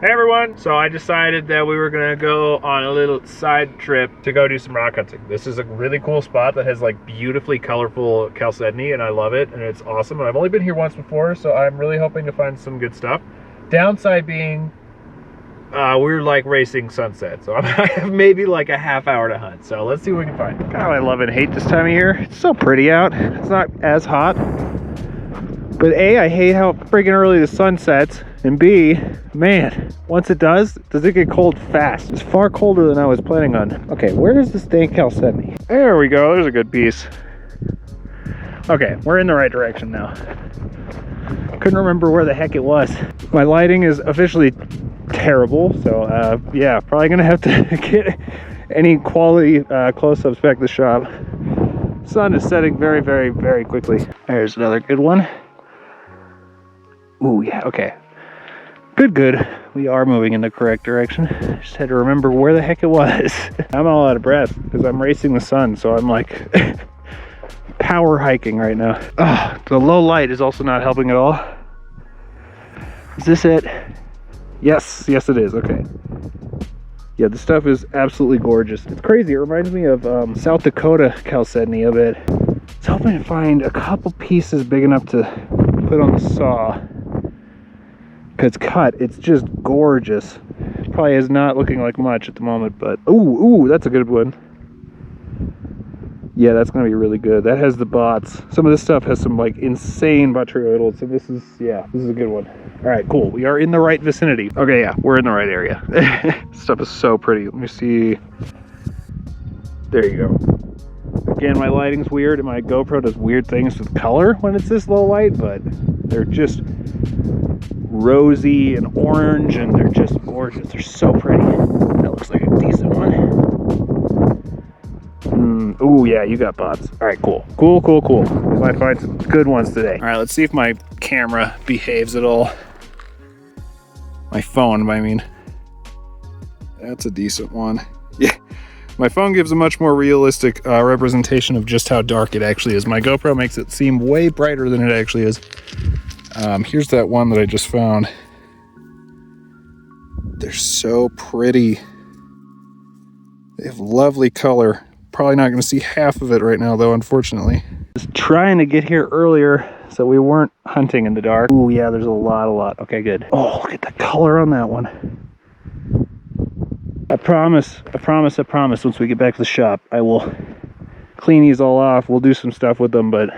Hey everyone, so I decided that we were gonna go on a little side trip to go do some rock hunting. This is a really cool spot that has like beautifully colorful Chalcedony and I love it and it's awesome. And I've only been here once before, so I'm really hoping to find some good stuff. Downside being, we're like racing sunset, so I have maybe like a half hour to hunt. So let's see what we can find. God, I love and hate this time of year. It's so pretty out. It's not as hot. But A, I hate how freaking early the sun sets, and B, man, once it does it get cold fast? It's far colder than I was planning on. Okay, where is this dang Chalcedony? There we go, there's a good piece. Okay, we're in the right direction now. Couldn't remember where the heck it was. My lighting is officially terrible, so yeah, probably gonna have to get any quality close-ups back to the shop. Sun is setting very, very, very quickly. There's another good one. Ooh, yeah, okay. Good. We are moving in the correct direction. Just had to remember where the heck it was. I'm all out of breath because I'm racing the sun, so I'm like power hiking right now. The low light is also not helping at all. Is this it? Yes, it is. Okay. Yeah, the stuff is absolutely gorgeous. It's crazy. It reminds me of South Dakota Chalcedony a bit. I was hoping to find a couple pieces big enough to put on the saw. It's cut, it's just gorgeous. Probably is not looking like much at the moment, but ooh, that's a good one. Yeah, that's gonna be really good. That has the bots. Some of this stuff has some like insane botryoidals, so this is a good one. All right, cool. We are in the right vicinity. Okay, yeah, we're in the right area. This stuff is so pretty. Let me see. There you go. Again, my lighting's weird, and my GoPro does weird things with color when it's this low light, but they're just rosy and orange, and they're just gorgeous. They're so pretty. That looks like a decent one. Ooh, yeah, you got bots. All right, cool. We might find some good ones today. All right, let's see if my camera behaves at all. My phone, I mean. That's a decent one. Yeah, my phone gives a much more realistic representation of just how dark it actually is. My GoPro makes it seem way brighter than it actually is. Here's that one that I just found. They're so pretty. They have lovely color. Probably not going to see half of it right now, though, unfortunately. Just trying to get here earlier so we weren't hunting in the dark. Ooh, yeah, there's a lot. Okay, good. Oh, look at the color on that one. I promise, once we get back to the shop, I will clean these all off. We'll do some stuff with them, but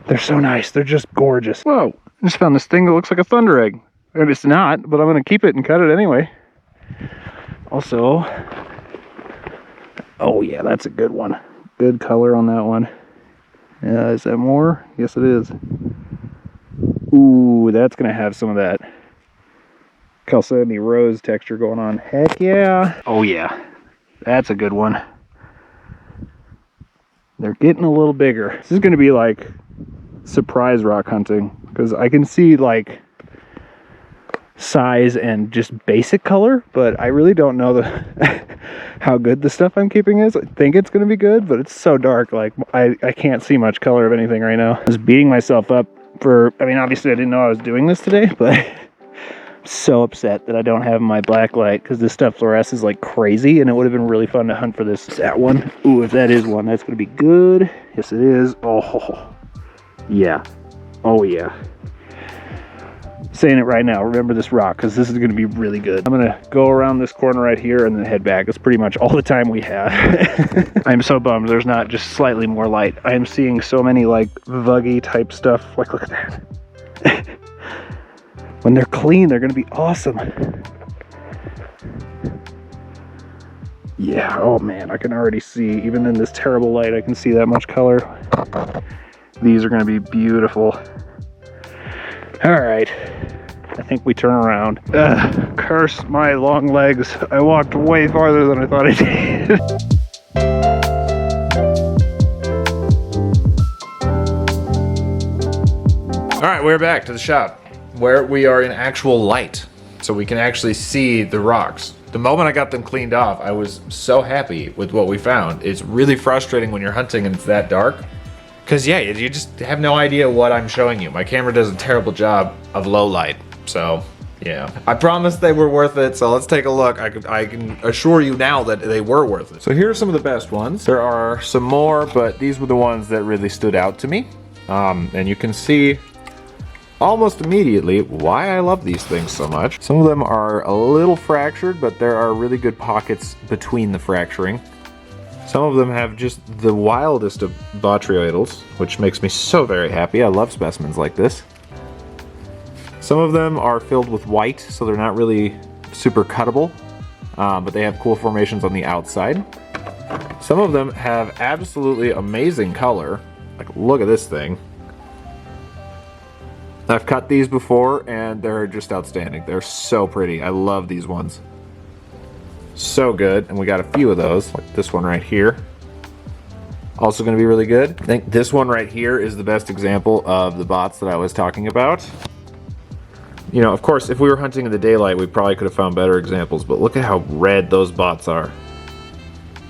they're so nice. They're just gorgeous. Whoa, I just found this thing that looks like a thunder egg. And it's not, but I'm going to keep it and cut it anyway. Also, oh yeah, that's a good one. Good color on that one. Is that more? Yes, it is. Ooh, that's going to have some of that Chalcedony rose texture going on. Heck yeah. Oh yeah, that's a good one. They're getting a little bigger. This is going to be like surprise rock hunting because I can see like size and just basic color, but I really don't know how good the stuff I'm keeping is. I think it's going to be good, but it's so dark, like I can't see much color of anything right now. I was beating myself up for, I mean, obviously I didn't know I was doing this today, but I'm so upset that I don't have my black light because this stuff fluoresces like crazy and it would have been really fun to hunt for this. Is that one? Ooh, if that is one, that's going to be good. Yes, it is. Oh yeah. Oh yeah. Saying it right now, remember this rock because this is going to be really good. I'm going to go around this corner right here and then head back. It's pretty much all the time we have. I'm so bummed there's not just slightly more light. I am seeing so many like vuggy type stuff. Like, look at that. When they're clean, they're going to be awesome. Yeah, oh man, I can already see, even in this terrible light, I can see that much color. These are going to be beautiful. All right, I think we turn around. Curse my long legs. I walked way farther than I thought I did. All right, we're back to the shop where we are in actual light, so we can actually see the rocks. The moment I got them cleaned off, I was so happy with what we found. It's really frustrating when you're hunting and it's that dark. Because yeah, you just have no idea what I'm showing you. My camera does a terrible job of low light. So Yeah. I promised they were worth it, so let's take a look. I can assure you now that they were worth it. So here are some of the best ones. There are some more, but these were the ones that really stood out to me. And you can see almost immediately why I love these things so much. Some of them are a little fractured, but there are really good pockets between the fracturing. Some of them have just the wildest of botryoidals, which makes me so very happy. I love specimens like this. Some of them are filled with white, so they're not really super cuttable, but they have cool formations on the outside. Some of them have absolutely amazing color. Like, look at this thing. I've cut these before, and they're just outstanding. They're so pretty. I love these ones. So good, and we got a few of those, like this one right here. Also gonna be really good. I think this one right here is the best example of the bots that I was talking about. You know, of course, if we were hunting in the daylight, we probably could have found better examples, but look at how red those bots are.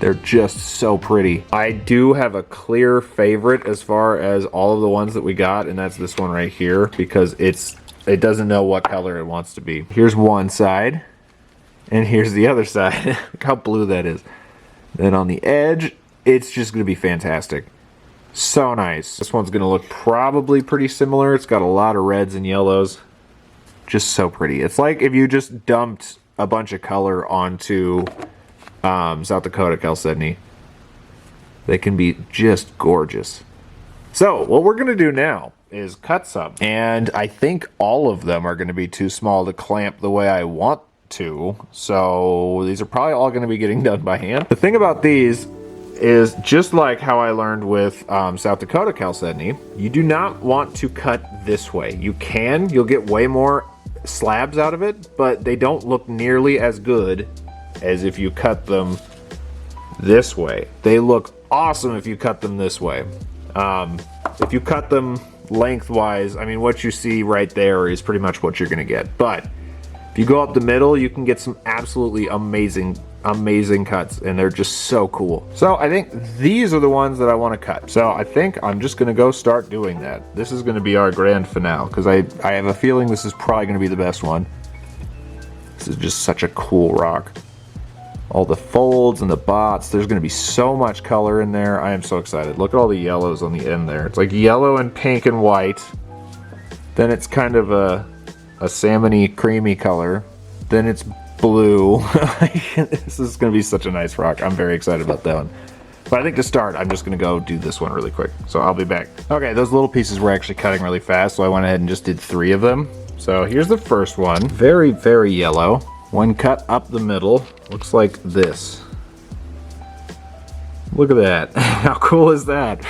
They're just so pretty. I do have a clear favorite as far as all of the ones that we got, and that's this one right here, because it doesn't know what color it wants to be. Here's one side, and here's the other side. Look how blue that is. Then on the edge, it's just gonna be fantastic. So nice. This one's gonna look probably pretty similar. It's got a lot of reds and yellows. Just so pretty. It's like if you just dumped a bunch of color onto South Dakota Chalcedony. They can be just gorgeous. So what we're gonna do now is cut some, and I think all of them are gonna be too small to clamp the way I want to, so these are probably all gonna be getting done by hand. The thing about these is, just like how I learned with South Dakota Chalcedony, you do not want to cut this way. You'll get way more slabs out of it, but they don't look nearly as good as if you cut them this way. They look awesome if you cut them this way. If you cut them lengthwise, I mean, what you see right there is pretty much what you're gonna get. But if you go up the middle, you can get some absolutely amazing cuts, and they're just so cool. So I think these are the ones that I want to cut. So I think I'm just gonna go start doing that. This is gonna be our grand finale, because I have a feeling this is probably gonna be the best one. This is just such a cool rock. All the folds and the bots, there's gonna be so much color in there. I am so excited. Look at all the yellows on the end there. It's like yellow and pink and white. Then it's kind of a salmony creamy color. Then it's blue. This is gonna be such a nice rock. I'm very excited about that one. But I think to start, I'm just gonna go do this one really quick. So I'll be back. Okay, those little pieces were actually cutting really fast, so I went ahead and just did 3 of them. So here's the first one. Very, very yellow. One cut up the middle. Looks like this. Look at that. How cool is that?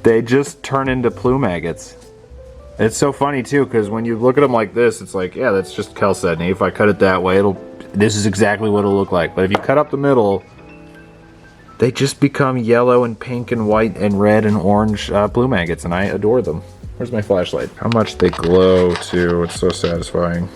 They just turn into plume agates. It's so funny too, because when you look at them like this, it's like, yeah, that's just Chalcedony. If I cut it that way, this is exactly what it'll look like. But if you cut up the middle, they just become yellow and pink and white and red and orange plume agates, and I adore them. Where's my flashlight? How much they glow too. It's so satisfying.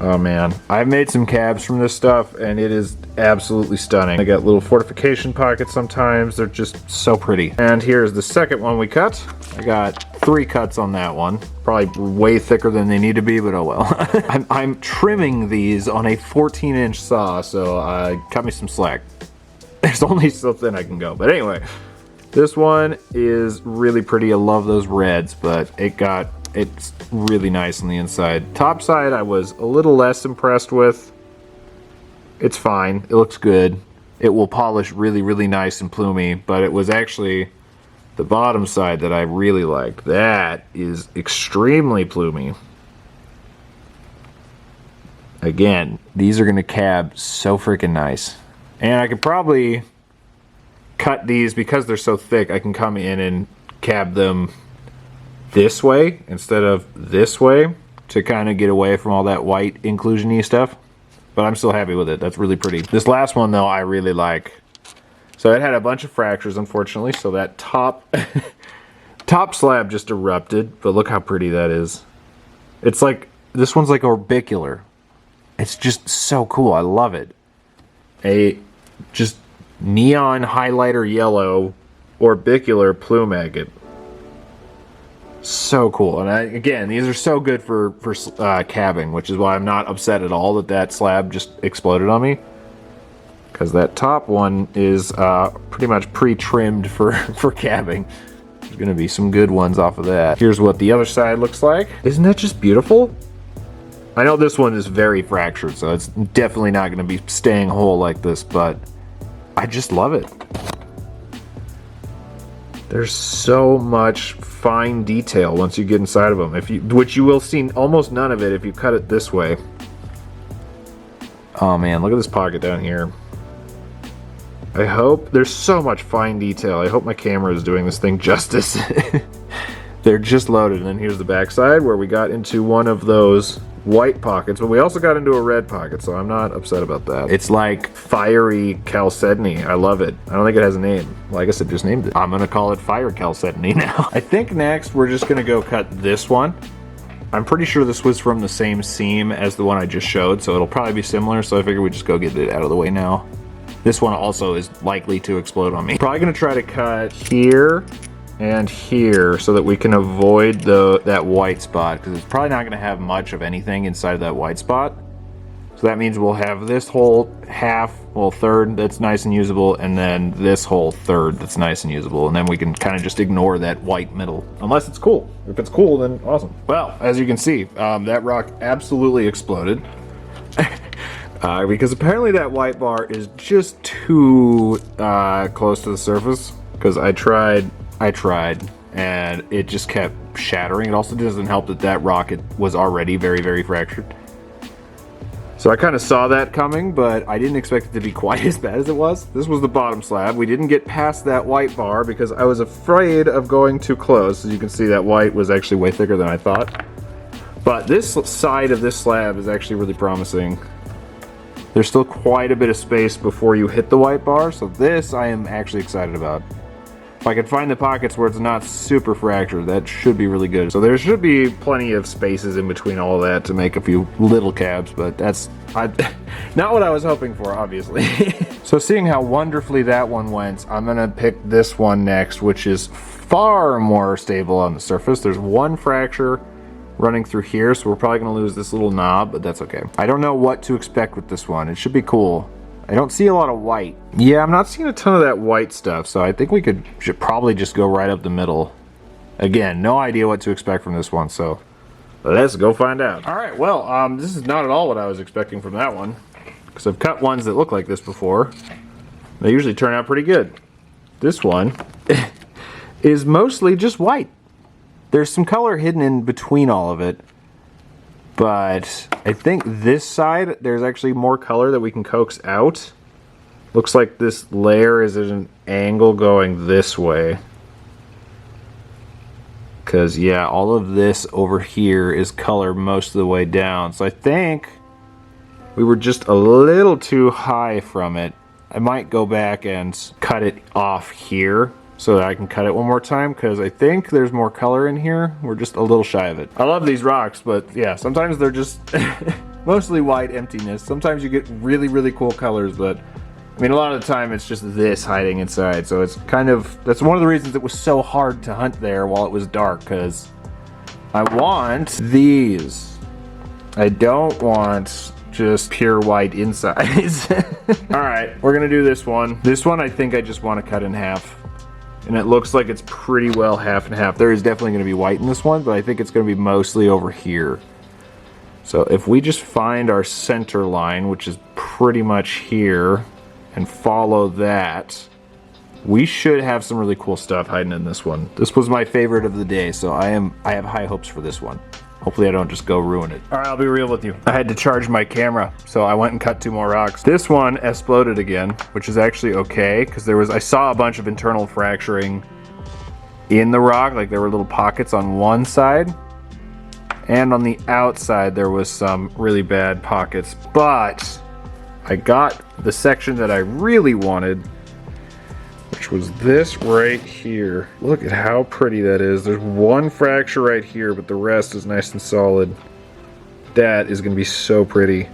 Oh man, I've made some cabs from this stuff, and it is absolutely stunning. I got little fortification pockets sometimes. They're just so pretty. And here's the second one we cut. I got 3 cuts on that one. Probably way thicker than they need to be, but oh well. I'm trimming these on a 14-inch saw, so cut me some slack. There's only so thin I can go. But anyway, this one is really pretty. I love those reds, but it's really nice on the inside. Top side I was a little less impressed with. It's fine, it looks good. It will polish really, really nice and plumy, but it was actually the bottom side that I really liked. That is extremely plumy. Again, these are gonna cab so freaking nice. And I could probably cut these, because they're so thick, I can come in and cab them this way instead of this way to kind of get away from all that white inclusion-y stuff. But I'm still happy with it. That's really pretty. This last one though, I really like. So it had a bunch of fractures, unfortunately, so that top top slab just erupted, but look how pretty that is. It's like, this one's like orbicular. It's just so cool. I love it. A just neon highlighter yellow orbicular plume agate. So cool. And again, these are so good for cabbing, which is why I'm not upset at all that that slab just exploded on me. Because that top one is pretty much pre-trimmed for cabbing. There's gonna be some good ones off of that. Here's what the other side looks like. Isn't that just beautiful? I know this one is very fractured, so it's definitely not gonna be staying whole like this, but I just love it. There's so much fine detail once you get inside of them, which you will see almost none of it if you cut it this way. Oh man, look at this pocket down here. I hope there's so much fine detail. I hope my camera is doing this thing justice. They're just loaded, and then here's the back side where we got into one of those white pockets, but we also got into a red pocket, so I'm not upset about that. It's like fiery Chalcedony. I love it. I don't think it has a name. Well, I guess it just named it. I'm gonna call it Fire Chalcedony now. I think next we're just gonna go cut this one. I'm pretty sure this was from the same seam as the one I just showed, so it'll probably be similar, so I figured we'd just go get it out of the way now. This one also is likely to explode on me. Probably gonna try to cut here and here so that we can avoid that white spot, because it's probably not gonna have much of anything inside of that white spot. So that means we'll have this whole half, well, third that's nice and usable, and then this whole third that's nice and usable, and then we can kind of just ignore that white middle, unless it's cool. If it's cool, then awesome. Well, as you can see, that rock absolutely exploded. Because apparently that white bar is just too close to the surface, because I tried, and it just kept shattering. It also doesn't help that that rock was already very, very fractured. So I kind of saw that coming, but I didn't expect it to be quite as bad as it was. This was the bottom slab. We didn't get past that white bar because I was afraid of going too close. As you can see, that white was actually way thicker than I thought. But this side of this slab is actually really promising. There's still quite a bit of space before you hit the white bar, so this I am actually excited about. If I can find the pockets where it's not super fractured, that should be really good. So there should be plenty of spaces in between all of that to make a few little cabs, but that's not what I was hoping for, obviously. So seeing how wonderfully that one went, I'm gonna pick this one next, which is far more stable on the surface. There's one fracture running through here, so we're probably gonna lose this little knob, but that's okay. I don't know what to expect with this one. It should be cool. I don't see a lot of white. Yeah, I'm not seeing a ton of that white stuff, so I think we should probably just go right up the middle. Again, no idea what to expect from this one, so let's go find out. All right, well, this is not at all what I was expecting from that one, because I've cut ones that look like this before. They usually turn out pretty good. This one is mostly just white. There's some color hidden in between all of it, but I think this side, there's actually more color that we can coax out. Looks like this layer is at an angle going this way. Because, yeah, all of this over here is color most of the way down. So I think we were just a little too high from it. I might go back and cut it off here so that I can cut it one more time, because I think there's more color in here. We're just a little shy of it. I love these rocks, but yeah, sometimes they're just mostly white emptiness. Sometimes you get really, really cool colors, but I mean, a lot of the time it's just this hiding inside. So it's kind of, that's one of the reasons it was so hard to hunt there while it was dark, because I want these. I don't want just pure white insides. All right, we're gonna do this one. This one I think I just want to cut in half. And it looks like it's pretty well half and half. There is definitely going to be white in this one, but I think it's going to be mostly over here. So if we just find our center line, which is pretty much here, and follow that, we should have some really cool stuff hiding in this one. This was my favorite of the day, so I have high hopes for this one. Hopefully I don't just go ruin it. All right, I'll be real with you. I had to charge my camera, so I went and cut 2 more rocks. This one exploded again, which is actually okay, because I saw a bunch of internal fracturing in the rock, like there were little pockets on one side, and on the outside there was some really bad pockets, but I got the section that I really wanted, which was this right here. Look at how pretty that is. There's one fracture right here, but the rest is nice and solid. That is gonna be so pretty.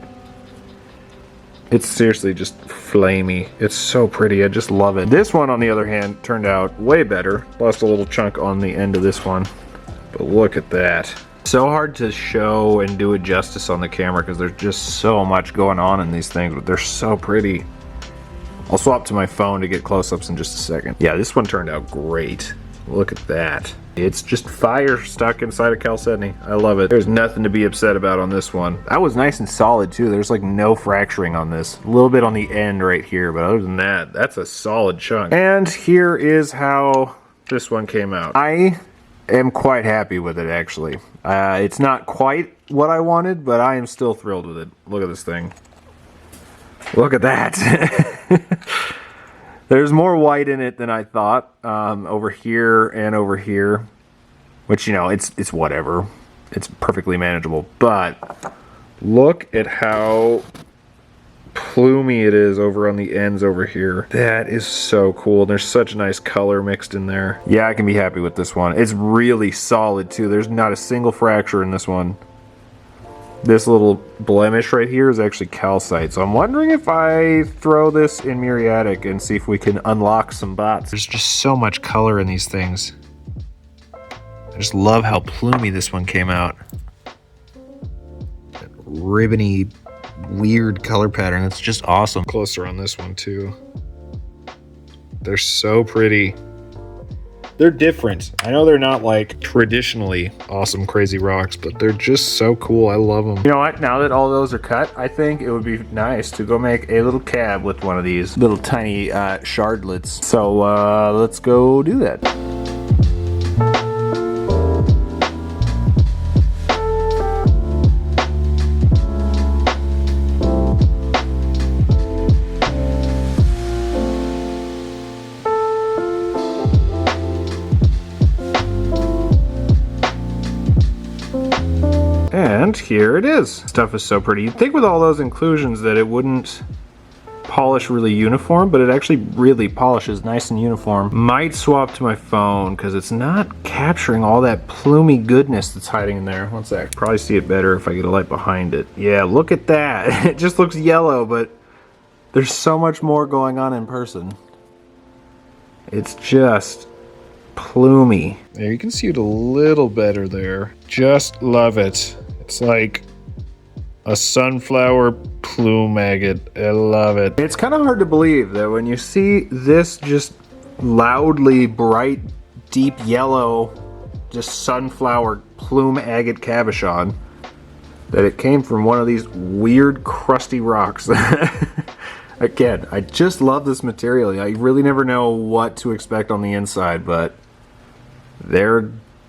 It's seriously just flamey. It's so pretty, I just love it. This one, on the other hand, turned out way better. Lost a little chunk on the end of this one. But look at that. So hard to show and do it justice on the camera because there's just so much going on in these things, but they're so pretty. I'll swap to my phone to get close-ups in just a second. Yeah, this one turned out great. Look at that. It's just fire stuck inside a Chalcedony. I love it. There's nothing to be upset about on this one. That was nice and solid too. There's like no fracturing on this. A little bit on the end right here, but other than that, that's a solid chunk. And here is how this one came out. I am quite happy with it actually. It's not quite what I wanted, but I am still thrilled with it. Look at this thing. Look at that. There's more white in it than I thought, over here and over here, which, you know, it's whatever. It's perfectly manageable, but look at how plumy it is over on the ends over here. That is so cool. There's such nice color mixed in there. Yeah, I can be happy with this one. It's really solid too. There's not a single fracture in this one. This little blemish right here is actually calcite, so I'm wondering if I throw this in muriatic and see if we can unlock some bots. There's just so much color in these things. I just love how plumy this one came out. That ribbony, weird color pattern. It's just awesome. Closer on this one too. They're so pretty. They're different. I know they're not like traditionally awesome crazy rocks, but they're just so cool. I love them. You know what? Now that all those are cut, I think it would be nice to go make a little cab with one of these little tiny shardlets. So let's go do that. And here it is. Stuff is so pretty. You'd think with all those inclusions that it wouldn't polish really uniform, but it actually really polishes nice and uniform. Might swap to my phone because it's not capturing all that plumy goodness that's hiding in there. One sec. Probably see it better if I get a light behind it. Yeah, look at that. It just looks yellow, but there's so much more going on in person. It's just plumy. There, you can see it a little better there. Just love it. It's like a sunflower plume agate. I love it. It's kind of hard to believe that when you see this just loudly bright, deep yellow, just sunflower plume agate cabochon, that it came from one of these weird crusty rocks. Again, I just love this material. I really never know what to expect on the inside, but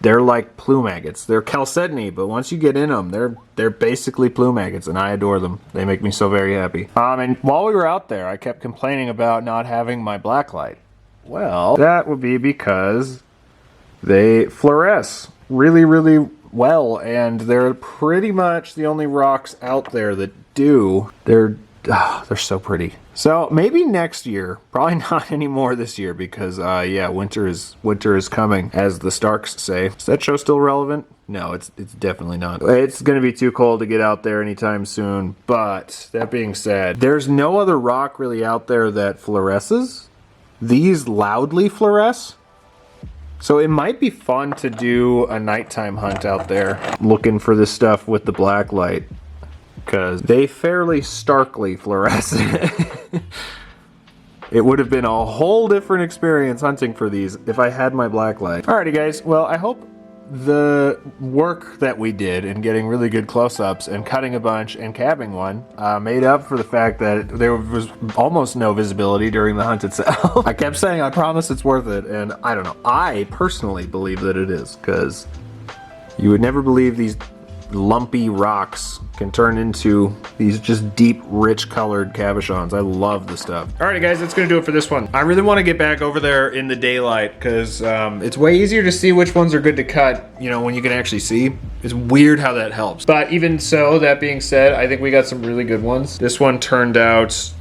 they're like plume agates. They're chalcedony, but once you get in them, they're basically plume agates, and I adore them. They make me so very happy. And while we were out there, I kept complaining about not having my blacklight. Well, that would be because they fluoresce really, really well, and they're pretty much the only rocks out there that do. They're so pretty. So maybe next year, probably not anymore this year because yeah, winter is coming, as the Starks say. Is that show still relevant? No, it's definitely not. It's gonna be too cold to get out there anytime soon, but that being said, there's no other rock really out there that fluoresces. These loudly fluoresce. So it might be fun to do a nighttime hunt out there looking for this stuff with the black light, because they fairly starkly fluoresce. It would have been a whole different experience hunting for these if I had my black light. Alrighty guys, well I hope the work that we did in getting really good close-ups and cutting a bunch and cabbing one made up for the fact that there was almost no visibility during the hunt itself. I kept saying I promise it's worth it, and I don't know. I personally believe that it is, because you would never believe these lumpy rocks can turn into these just deep, rich colored cabochons. I love the stuff. Alrighty guys, that's gonna do it for this one. I really want to get back over there in the daylight because it's way easier to see which ones are good to cut, you know, when you can actually see. It's weird how that helps. But even so, that being said, I think we got some really good ones. This one turned out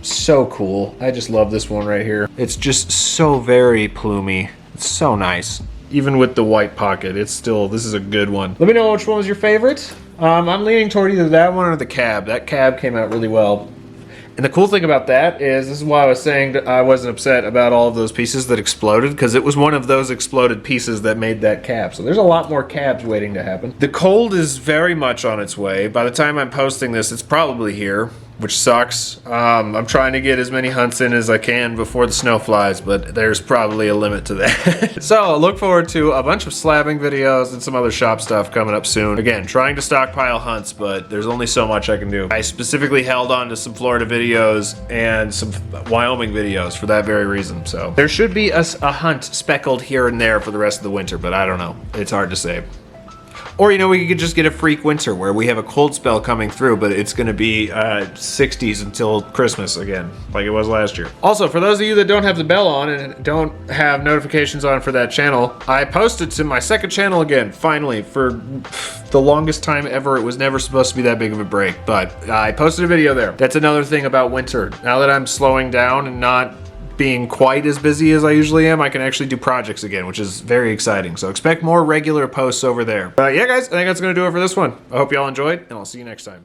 so cool. I just love this one right here. It's just so very plumy. It's so nice. Even with the white pocket, it's still, this is a good one. Let me know which one was your favorite. I'm leaning toward either that one or the cab. That cab came out really well. And the cool thing about that is, this is why I was saying that I wasn't upset about all of those pieces that exploded, because it was one of those exploded pieces that made that cab. So there's a lot more cabs waiting to happen. The cold is very much on its way. By the time I'm posting this, it's probably here, which sucks. I'm trying to get as many hunts in as I can before the snow flies, but there's probably a limit to that. So look forward to a bunch of slabbing videos and some other shop stuff coming up soon. Again, trying to stockpile hunts, but there's only so much I can do. I specifically held on to some Florida videos and some Wyoming videos for that very reason. So there should be a hunt speckled here and there for the rest of the winter, but I don't know. It's hard to say. Or, you know, we could just get a freak winter where we have a cold spell coming through, but it's going to be 60s until Christmas again, like it was last year. Also, for those of you that don't have the bell on and don't have notifications on for that channel, I posted to my second channel again, finally, for the longest time ever. It was never supposed to be that big of a break, but I posted a video there. That's another thing about winter. Now that I'm slowing down and not being quite as busy as I usually am, I can actually do projects again, which is very exciting. So expect more regular posts over there. Yeah, guys, I think that's gonna do it for this one. I hope y'all enjoyed, and I'll see you next time.